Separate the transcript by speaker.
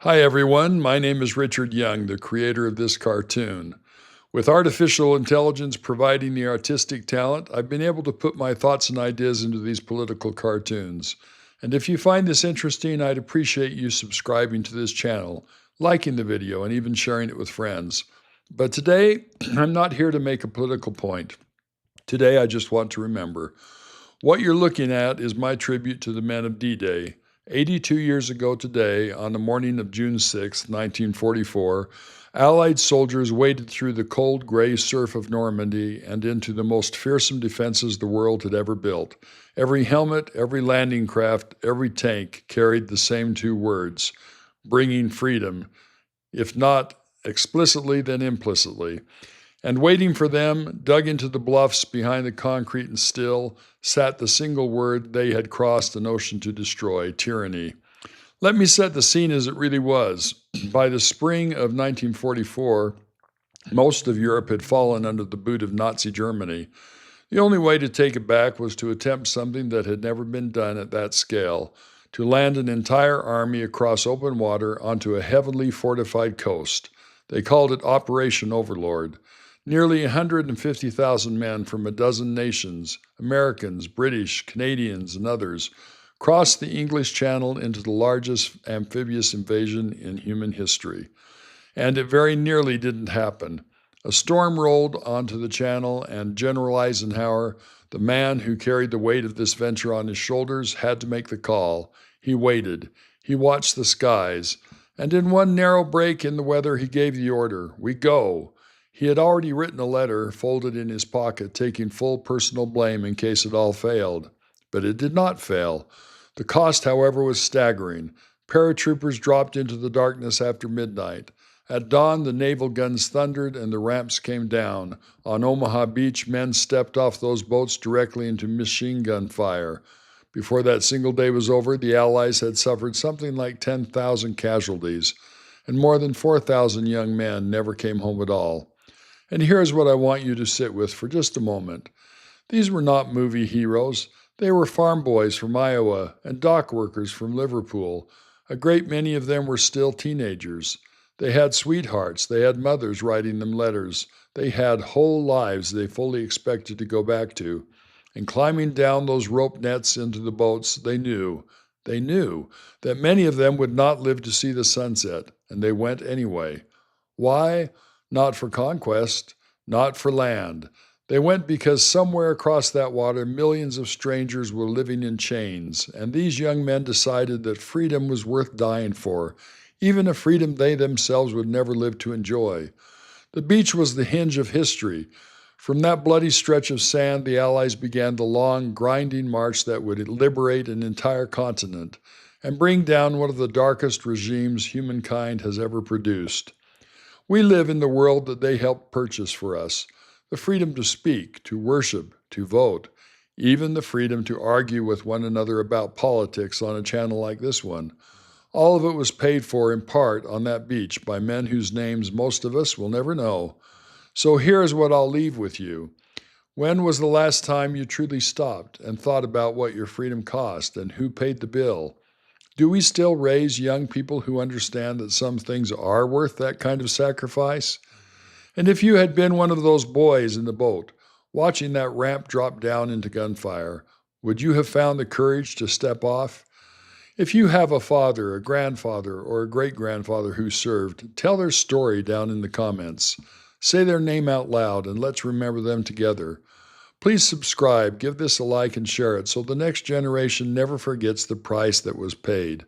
Speaker 1: Hi everyone, my name is Richard Young, the creator of this cartoon. With artificial intelligence providing the artistic talent, I've been able to put my thoughts and ideas into these political cartoons. And if you find this interesting, I'd appreciate you subscribing to this channel, liking the video, and even sharing it with friends. But today, I'm not here to make a political point. Today, I just want to remember. What you're looking at is my tribute to the men of D-Day. 82 years ago today, on the morning of June 6, 1944, Allied soldiers waded through the cold gray surf of Normandy and into the most fearsome defenses the world had ever built. Every helmet, every landing craft, every tank carried the same two words, bringing freedom, if not explicitly, then implicitly. And waiting for them, dug into the bluffs behind the concrete and still, sat the single word they had crossed an ocean to destroy, tyranny. Let me set the scene as it really was. By the spring of 1944, most of Europe had fallen under the boot of Nazi Germany. The only way to take it back was to attempt something that had never been done at that scale, to land an entire army across open water onto a heavily fortified coast. They called it Operation Overlord. Nearly 150,000 men from a dozen nations, Americans, British, Canadians, and others, crossed the English Channel into the largest amphibious invasion in human history. And it very nearly didn't happen. A storm rolled onto the channel, and General Eisenhower, the man who carried the weight of this venture on his shoulders, had to make the call. He waited. He watched the skies. And in one narrow break in the weather, he gave the order, "We go." He had already written a letter, folded in his pocket, taking full personal blame in case it all failed. But it did not fail. The cost, however, was staggering. Paratroopers dropped into the darkness after midnight. At dawn, the naval guns thundered and the ramps came down. On Omaha Beach, men stepped off those boats directly into machine gun fire. Before that single day was over, the Allies had suffered something like 10,000 casualties, and more than 4,000 young men never came home at all. And here's what I want you to sit with for just a moment. These were not movie heroes. They were farm boys from Iowa and dock workers from Liverpool. A great many of them were still teenagers. They had sweethearts. They had mothers writing them letters. They had whole lives they fully expected to go back to. And climbing down those rope nets into the boats, they knew that many of them would not live to see the sunset, and they went anyway. Why? Not for conquest, not for land. They went because somewhere across that water, millions of strangers were living in chains, and these young men decided that freedom was worth dying for, even a freedom they themselves would never live to enjoy. The beach was the hinge of history. From that bloody stretch of sand, the Allies began the long, grinding march that would liberate an entire continent and bring down one of the darkest regimes humankind has ever produced. We live in the world that they helped purchase for us, the freedom to speak, to worship, to vote, even the freedom to argue with one another about politics on a channel like this one. All of it was paid for in part on that beach by men whose names most of us will never know. So here's what I'll leave with you. When was the last time you truly stopped and thought about what your freedom cost and who paid the bill? Do we still raise young people who understand that some things are worth that kind of sacrifice? And if you had been one of those boys in the boat, watching that ramp drop down into gunfire, would you have found the courage to step off? If you have a father, a grandfather, or a great-grandfather who served, tell their story down in the comments. Say their name out loud, and let's remember them together. Please subscribe, give this a like, and share it so the next generation never forgets the price that was paid.